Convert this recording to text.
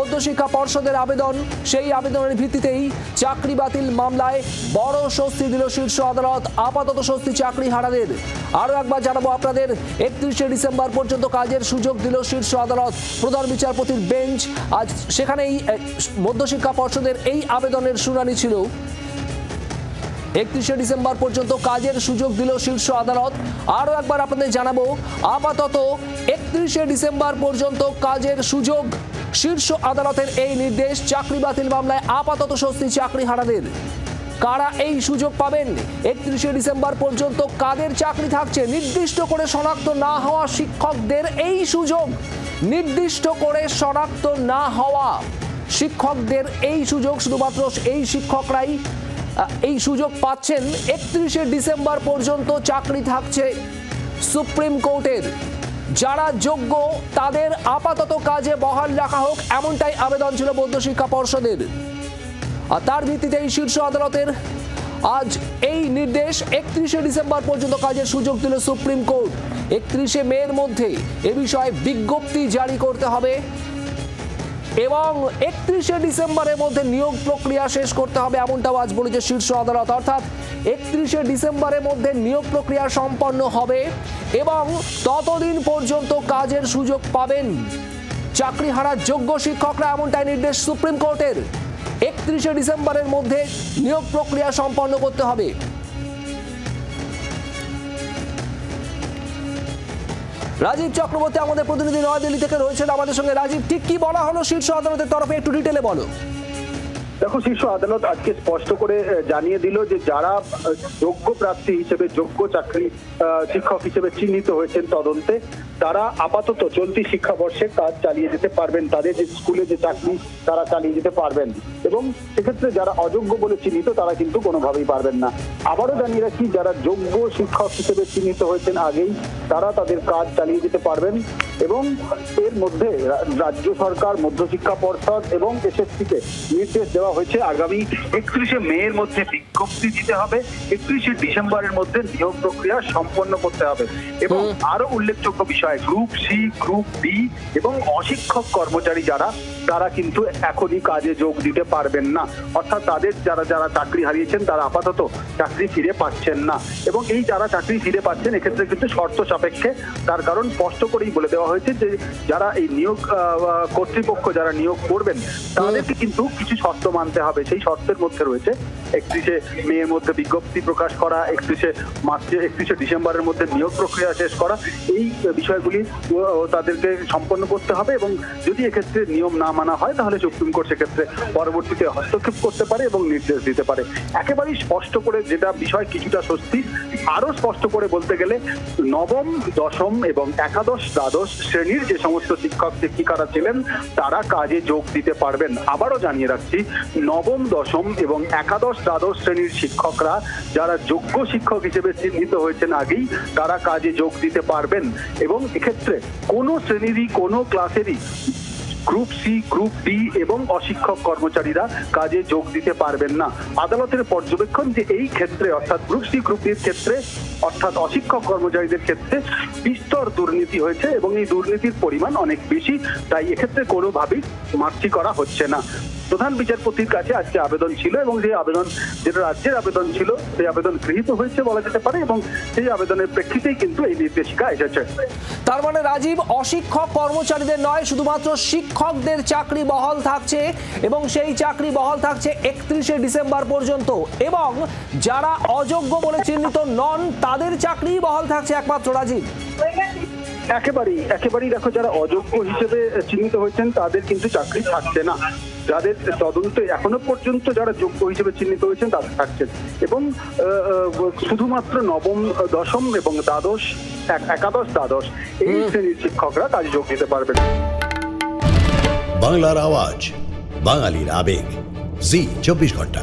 মধ্যশিক্ষা পর্ষদের আবেদন, সেই আবেদনের ভিত্তিতেই চাকরি বাতিল মামলায় বড় স্বস্তি দিল শীর্ষ আদালত। আপাতত স্বস্তি চাকরি হারাদের। আরও একবার জানাবো আপনাদের, 31শে ডিসেম্বর পর্যন্ত কাজের সুযোগ দিল শীর্ষ আদালত। প্রধান বিচারপতির বেঞ্চ আজ সেখানেই মধ্যশিক্ষা পর্ষদের এই আবেদনের শুনানি ছিল। 31শে ডিসেম্বর পর্যন্ত কাজের সুযোগ দিল শীর্ষ আদালত। আরও একবার আপনাদের জানাবো, আপাতত 31শে ডিসেম্বর পর্যন্ত কাজের সুযোগ। শীর্ষ আদালতের এই নির্দেশ, চাকরি বাতিল মামলায় আপাতত স্বস্তি চাকরি হারাদের। কারা এই সুযোগ পাবেন? 31শে ডিসেম্বর পর্যন্ত কাদের চাকরি থাকছে? নির্দিষ্ট করে শনাক্ত না হওয়া শিক্ষকদের এই সুযোগ। নির্দিষ্ট করে শনাক্ত না হওয়া শিক্ষকদের এই সুযোগ, শুধুমাত্র এই শিক্ষকরাই এই সুযোগ পাচ্ছেন। 31শে ডিসেম্বর পর্যন্ত চাকরি থাকছে সুপ্রিম কোর্টের। যারা যোগ্য তাদের আপাতত কাজে বহাল রাখা হোক, এমনটাই আবেদন ছিল মধ্যশিক্ষা পর্ষদের। আর তার ভিত্তিতেই শীর্ষ আদালতের আজ এই নির্দেশ। 31শে ডিসেম্বর পর্যন্ত কাজের সুযোগ দিল সুপ্রিম কোর্ট। 31শে মের মধ্যে এ বিষয়ে বিজ্ঞপ্তি জারি করতে হবে এবং 31শে ডিসেম্বরের মধ্যে নিয়োগ প্রক্রিয়া শেষ করতে হবে, এমনটাও আজ বলেছে শীর্ষ আদালত। অর্থাৎ 31শে ডিসেম্বরের মধ্যে নিয়োগ প্রক্রিয়া সম্পন্ন হবে এবং ততদিন পর্যন্ত কাজের সুযোগ পাবেন চাকরি হারা যোগ্য শিক্ষকরা, এমনটাই নির্দেশ সুপ্রিম কোর্টের। 31শে ডিসেম্বরের মধ্যে নিয়োগ প্রক্রিয়া সম্পন্ন করতে হবে। রাজীব চক্রবর্তী আমাদের প্রতিনিধি নয়াদিল্লি থেকে রয়েছেন আমাদের সঙ্গে। রাজীব, ঠিক কি বলা হলো শীর্ষ আদালতের তরফে, একটু ডিটেলে বলো। দেখো, শীর্ষ আদালত আজকে স্পষ্ট করে জানিয়ে দিল যে যারা যোগ্য প্রার্থী হিসেবে, যোগ্য চাকরি শিক্ষক হিসেবে চিহ্নিত হয়েছেন তদন্তে, তারা আপাতত চলতি শিক্ষাবর্ষে কাজ চালিয়ে যেতে পারবেন। তাদের যে স্কুলে যে চাকরি তারা চালিয়ে যেতে পারবেন এবং সেক্ষেত্রে যারা অযোগ্য বলে চিহ্নিত তারা কিন্তু কোনোভাবেই পারবেন না। আবারও জানিয়ে রাখি, যারা যোগ্য শিক্ষক হিসেবে চিহ্নিত হয়েছেন আগেই, তারা তাদের কাজ চালিয়ে যেতে পারবেন এবং এর মধ্যে রাজ্য সরকার, মধ্যশিক্ষা পর্ষদ এবং এসএসসিকে নির্দেশ দেওয়া হয়েছে আগামী 31শে মের মধ্যে বিজ্ঞপ্তি দিতে হবে, 31শে ডিসেম্বরের মধ্যে নিয়োগ প্রক্রিয়া সম্পন্ন করতে হবে। এবং আরো উল্লেখযোগ্য বিষয়, গ্রুপ সি, গ্রুপ বি এবং অশিক্ষক কর্মচারী যারা, তারা কিন্তু এখনই কাজে যোগ দিতে পারবেন না। অর্থাৎ তাদের যারা চাকরি হারিয়েছেন তারা আপাতত চাকরি ফিরে পাচ্ছেন না এবং এই যারা চাকরি ফিরে পাচ্ছেন এক্ষেত্রে কিন্তু শর্ত সাপেক্ষে। তার কারণ স্পষ্ট করেই বলে দেওয়া হয়েছে যে যারা এই নিয়োগ কর্তৃপক্ষ যারা নিয়োগ করবেন তাদেরকে কিন্তু কিছু শর্ত মানতে হবে। সেই শর্তের মধ্যে রয়েছে 31শে মের মধ্যে বিজ্ঞপ্তি প্রকাশ করা, 31শে ডিসেম্বরের মধ্যে নিয়োগ প্রক্রিয়া শেষ করা। এই বিষয়গুলি তাদেরকে সম্পন্ন করতে হবে এবং যদি এক্ষেত্রে নিয়ম না মানা হয় তাহলে সুপ্রিম কোর্ট সেক্ষেত্রে পরবর্তীতে হস্তক্ষেপ করতে পারে এবং নির্দেশ দিতে পারে। একেবারেই স্পষ্ট করে যেটা বিষয় কিছুটা স্বস্তি, আরো স্পষ্ট করে বলতে গেলে নবম, দশম এবং একাদশ, দ্বাদশ শ্রেণীর যে সমস্ত শিক্ষক শিক্ষিকারা ছিলেন তারা কাজে যোগ দিতে পারবেন। আবারও জানিয়ে রাখছি, নবম, দশম এবং একাদশ, দ্বাদশ শ্রেণীর শিক্ষকরা যারা যোগ্য শিক্ষক হিসেবে চিহ্নিত হয়েছেন আগেই, তারা কাজে যোগ দিতে পারবেন এবং এক্ষেত্রে কোনো শ্রেণীরই, কোনো ক্লাসেরই গ্রুপ সি, গ্রুপ ডি এবং অশিক্ষক কর্মচারীরা কাজে যোগ দিতে পারবেন না। আদালতের পর্যবেক্ষণ যে এই ক্ষেত্রে অর্থাৎ গ্রুপ সি, গ্রুপ ডির ক্ষেত্রে অর্থাৎ অশিক্ষক কর্মচারীদের ক্ষেত্রে বিস্তর দুর্নীতি হয়েছে এবং এই দুর্নীতির পরিমাণ অনেক বেশি, তাই এক্ষেত্রে কোনোভাবেই মার্চি করা হচ্ছে না। প্রধান বিচারপতির কাছে আজকে আবেদন ছিল এবং যে আবেদন, যেটা রাজ্যের আবেদন ছিল, সেই আবেদন গৃহীত হয়েছে বলা যেতে পারে এবং সেই আবেদনের প্রেক্ষিতেই কিন্তু এই নির্দেশিকা এসেছে। তার মানে রাজীব, অশিক্ষক কর্মচারীদের নয়, শুধুমাত্র শিক্ষকদের চাকরি বহাল থাকছে এবং সেই চাকরি বহাল থাকছে 31শে ডিসেম্বর পর্যন্ত এবং যারা অযোগ্য বলে চিহ্নিত নন তাদের চাকরি বহাল থাকছে একমাত্র। রাজীব, একেবারেই দেখো, যারা অযোগ্য হিসেবে চিহ্নিত হয়েছেন তাদের কিন্তু চাকরি থাকছে না। যাদের তদন্তে এখনো পর্যন্ত যারা যোগ্য হিসেবে চিহ্নিত হয়েছেন তাদের থাকছেন এবং শুধুমাত্র নবম, দশম এবং দ্বাদশ, একাদশ, দ্বাদশ এই শ্রেণীর শিক্ষকরা কাজে যোগ দিতে পারবেন। বাংলার আওয়াজ, বাঙালির আবেগ, জি 24 ঘন্টা।